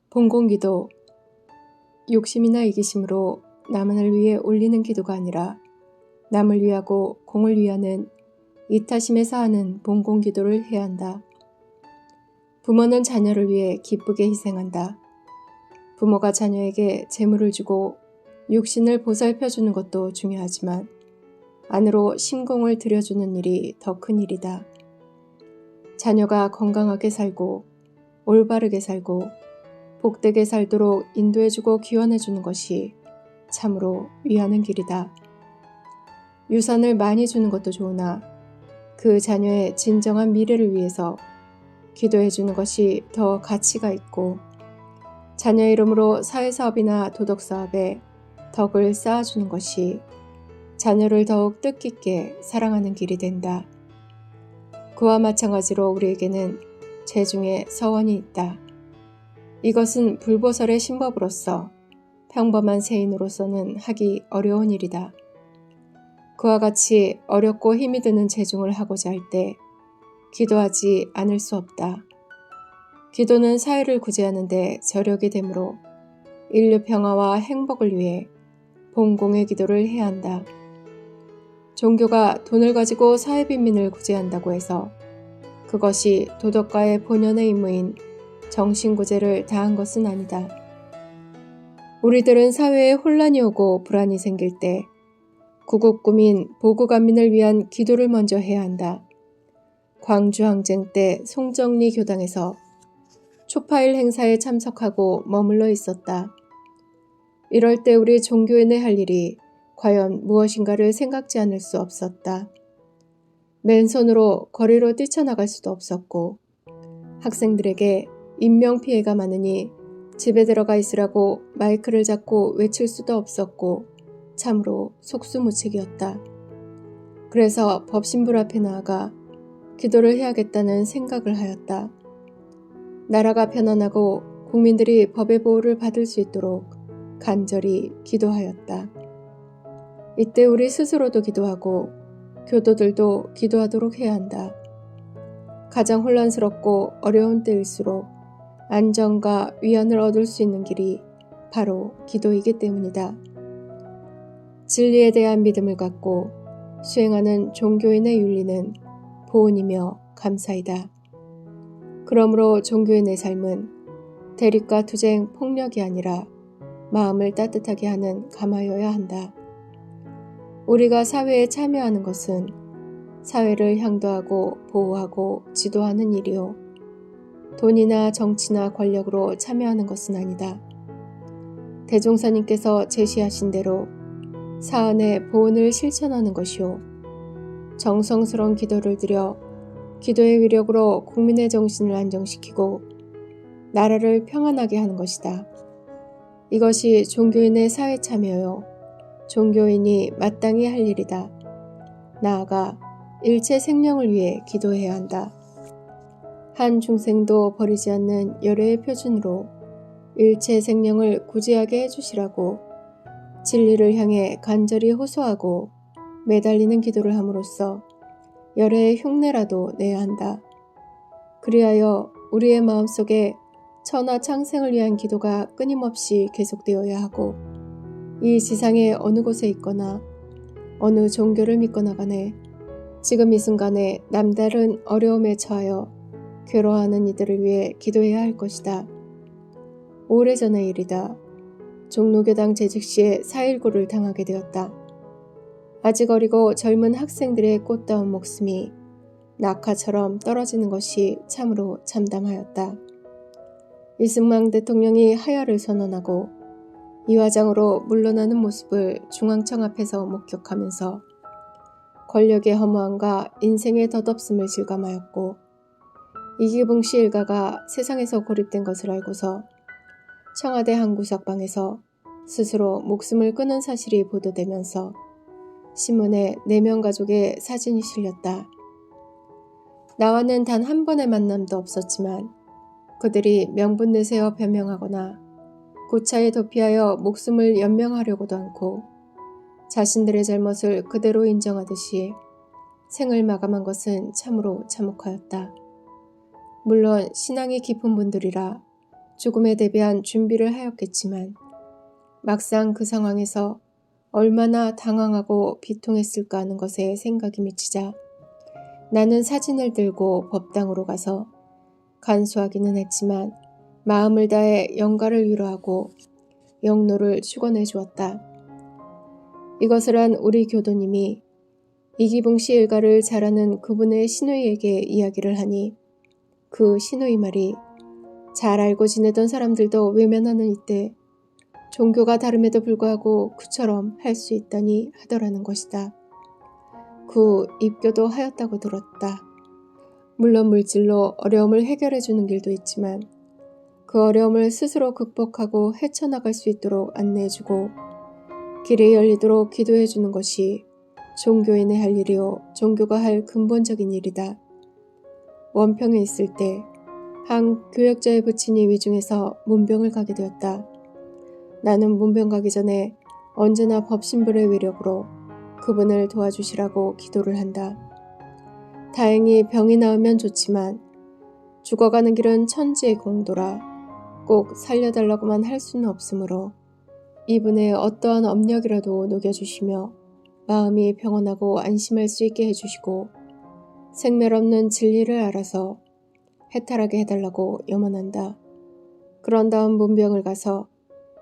봉공기도, 욕심이나 이기심으로 남을 위해 올리는 기도가 아니라 남을 위하고 공을 위하는 이타심에서 하는 봉공기도를 해야 한다. 부모는 자녀를 위해 기쁘게 희생한다. 부모가 자녀에게 재물을 주고 육신을 보살펴주는 것도 중요하지만 안으로 심공을 들여주는 일이 더 큰 일이다. 자녀가 건강하게 살고 올바르게 살고 복되게 살도록 인도해주고 기원해주는 것이 참으로 위하는 길이다. 유산을 많이 주는 것도 좋으나 그 자녀의 진정한 미래를 위해서 기도해주는 것이 더 가치가 있고 자녀 이름으로 사회사업이나 도덕사업에 덕을 쌓아주는 것이 자녀를 더욱 뜻깊게 사랑하는 길이 된다. 그와 마찬가지로 우리에게는 죄중에 서원이 있다. 이것은 불보살의 신법으로서 평범한 세인으로서는 하기 어려운 일이다. 그와 같이 어렵고 힘이 드는 재중을 하고자 할 때 기도하지 않을 수 없다. 기도는 사회를 구제하는 데 저력이 되므로 인류 평화와 행복을 위해 봉공의 기도를 해야 한다. 종교가 돈을 가지고 사회 빈민을 구제한다고 해서 그것이 도덕가의 본연의 임무인 정신구제를 다한 것은 아니다. 우리들은 사회에 혼란이 오고 불안이 생길 때 구국구민 보구간민을 위한 기도를 먼저 해야 한다. 광주항쟁 때 송정리 교당에서 초파일 행사에 참석하고 머물러 있었다. 이럴 때 우리 종교인의 할 일이 과연 무엇인가를 생각지 않을 수 없었다. 맨손으로 거리로 뛰쳐나갈 수도 없었고 학생들에게 인명피해가 많으니 집에 들어가 있으라고 마이크를 잡고 외칠 수도 없었고 참으로 속수무책이었다. 그래서 법신불 앞에 나아가 기도를 해야겠다는 생각을 하였다. 나라가 편안하고 국민들이 법의 보호를 받을 수 있도록 간절히 기도하였다. 이때 우리 스스로도 기도하고 교도들도 기도하도록 해야 한다. 가장 혼란스럽고 어려운 때일수록 안정과 위안을 얻을 수 있는 길이 바로 기도이기 때문이다. 진리에 대한 믿음을 갖고 수행하는 종교인의 윤리는 보은이며 감사이다. 그러므로 종교인의 삶은 대립과 투쟁, 폭력이 아니라 마음을 따뜻하게 하는 가마여야 한다. 우리가 사회에 참여하는 것은 사회를 향도하고 보호하고 지도하는 일이요. 돈이나 정치나 권력으로 참여하는 것은 아니다. 대종사님께서 제시하신 대로 사안의 보온을 실천하는 것이요. 정성스러운 기도를 드려 기도의 위력으로 국민의 정신을 안정시키고 나라를 평안하게 하는 것이다. 이것이 종교인의 사회 참여요. 종교인이 마땅히 할 일이다. 나아가 일체 생명을 위해 기도해야 한다. 한 중생도 버리지 않는 열애의 표준으로 일체 생명을 구제하게 해주시라고 진리를 향해 간절히 호소하고 매달리는 기도를 함으로써 열애의 흉내라도 내야 한다. 그리하여 우리의 마음속에 천하 창생을 위한 기도가 끊임없이 계속되어야 하고 이 지상의 어느 곳에 있거나 어느 종교를 믿거나 간에 지금 이 순간에 남다른 어려움에 처하여 괴로워하는 이들을 위해 기도해야 할 것이다. 오래전의 일이다. 종로교당 재직 시에 4.19를 당하게 되었다. 아직 어리고 젊은 학생들의 꽃다운 목숨이 낙하처럼 떨어지는 것이 참으로 참담하였다. 이승만 대통령이 하야를 선언하고 이화장으로 물러나는 모습을 중앙청 앞에서 목격하면서 권력의 허무함과 인생의 덧없음을 실감하였고 이기붕 씨 일가가 세상에서 고립된 것을 알고서 청와대 한 구석방에서 스스로 목숨을 끊은 사실이 보도되면서 신문에 4명 가족의 사진이 실렸다. 나와는 단 한 번의 만남도 없었지만 그들이 명분 내세워 변명하거나 고차에 도피하여 목숨을 연명하려고도 않고 자신들의 잘못을 그대로 인정하듯이 생을 마감한 것은 참으로 참혹하였다. 물론 신앙이 깊은 분들이라 죽음에 대비한 준비를 하였겠지만 막상 그 상황에서 얼마나 당황하고 비통했을까 하는 것에 생각이 미치자 나는 사진을 들고 법당으로 가서 간수하기는 했지만 마음을 다해 영가를 위로하고 영로를 축원해 주었다. 이것을 한 우리 교도님이 이기붕씨 일가를 잘 아는 그분의 시누이에게 이야기를 하니 그 시누이 말이 잘 알고 지내던 사람들도 외면하는 이때 종교가 다름에도 불구하고 그처럼 할 수 있다니 하더라는 것이다. 그 입교도 하였다고 들었다. 물론 물질로 어려움을 해결해 주는 길도 있지만 그 어려움을 스스로 극복하고 헤쳐나갈 수 있도록 안내해주고 길이 열리도록 기도해 주는 것이 종교인의 할 일이요 종교가 할 근본적인 일이다. 원평에 있을 때 한 교역자의 부친이 위중해서 문병을 가게 되었다. 나는 문병 가기 전에 언제나 법신불의 위력으로 그분을 도와주시라고 기도를 한다. 다행히 병이 나으면 좋지만 죽어가는 길은 천지의 공도라 꼭 살려달라고만 할 수는 없으므로 이분의 어떠한 업력이라도 녹여주시며 마음이 평온하고 안심할 수 있게 해주시고 생멸 없는 진리를 알아서 해탈하게 해달라고 염원한다. 그런 다음 문병을 가서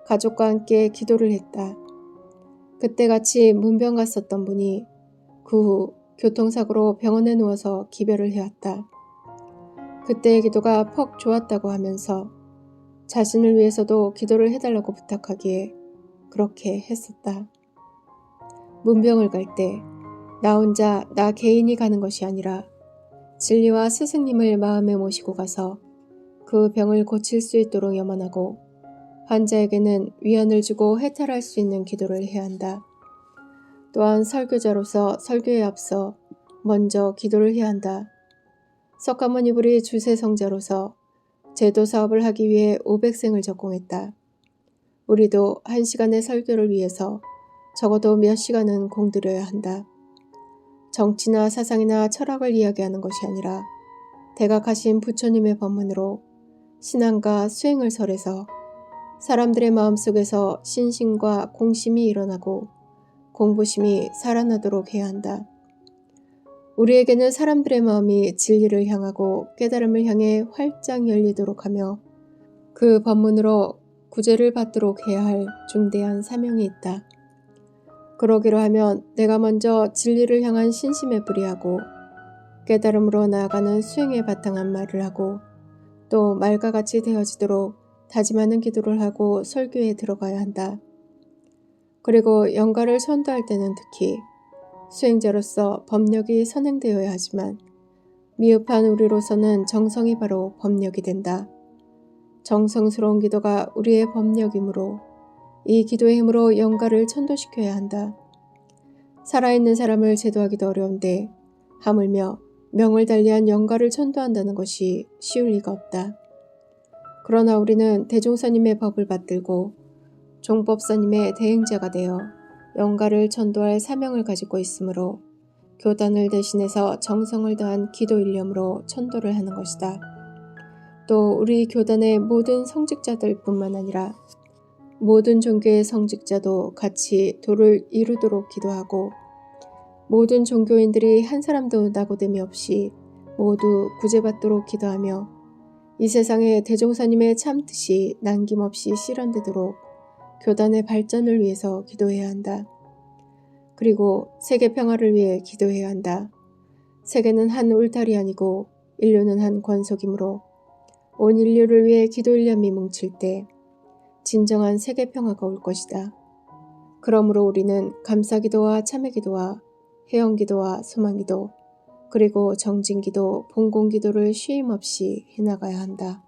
가족과 함께 기도를 했다. 그때 같이 문병 갔었던 분이 그 후 교통사고로 병원에 누워서 기별을 해왔다. 그때의 기도가 퍽 좋았다고 하면서 자신을 위해서도 기도를 해달라고 부탁하기에 그렇게 했었다. 문병을 갈 때 나 혼자 나 개인이 가는 것이 아니라 진리와 스승님을 마음에 모시고 가서 그 병을 고칠 수 있도록 염원하고 환자에게는 위안을 주고 해탈할 수 있는 기도를 해야 한다. 또한 설교자로서 설교에 앞서 먼저 기도를 해야 한다. 석가모니 불이 주세성자로서 제도 사업을 하기 위해 500생을 적공했다. 우리도 1시간의 설교를 위해서 적어도 몇 시간은 공들여야 한다. 정치나 사상이나 철학을 이야기하는 것이 아니라 대각하신 부처님의 법문으로 신앙과 수행을 설해서 사람들의 마음속에서 신심과 공심이 일어나고 공부심이 살아나도록 해야 한다. 우리에게는 사람들의 마음이 진리를 향하고 깨달음을 향해 활짝 열리도록 하며 그 법문으로 구제를 받도록 해야 할 중대한 사명이 있다. 그러기로 하면 내가 먼저 진리를 향한 신심에 뿌리하고 깨달음으로 나아가는 수행에 바탕한 말을 하고 또 말과 같이 되어지도록 다짐하는 기도를 하고 설교에 들어가야 한다. 그리고 영가를 선도할 때는 특히 수행자로서 법력이 선행되어야 하지만 미흡한 우리로서는 정성이 바로 법력이 된다. 정성스러운 기도가 우리의 법력이므로 이 기도의 힘으로 영가를 천도시켜야 한다. 살아있는 사람을 제도하기도 어려운데 하물며 명을 달리한 영가를 천도한다는 것이 쉬울 리가 없다. 그러나 우리는 대종사님의 법을 받들고 종법사님의 대행자가 되어 영가를 천도할 사명을 가지고 있으므로 교단을 대신해서 정성을 다한 기도 일념으로 천도를 하는 것이다. 또 우리 교단의 모든 성직자들 뿐만 아니라 모든 종교의 성직자도 같이 도를 이루도록 기도하고 모든 종교인들이 한 사람도 낙오됨이 없이 모두 구제받도록 기도하며 이 세상에 대종사님의 참 뜻이 남김없이 실현되도록 교단의 발전을 위해서 기도해야 한다. 그리고 세계 평화를 위해 기도해야 한다. 세계는 한 울타리 아니고 인류는 한 권속이므로 온 인류를 위해 기도 일념이 뭉칠 때 진정한 세계 평화가 올 것이다. 그러므로 우리는 감사기도와 참회기도와 회영기도와 소망기도 그리고 정진기도, 봉공기도를 쉼없이 해나가야 한다.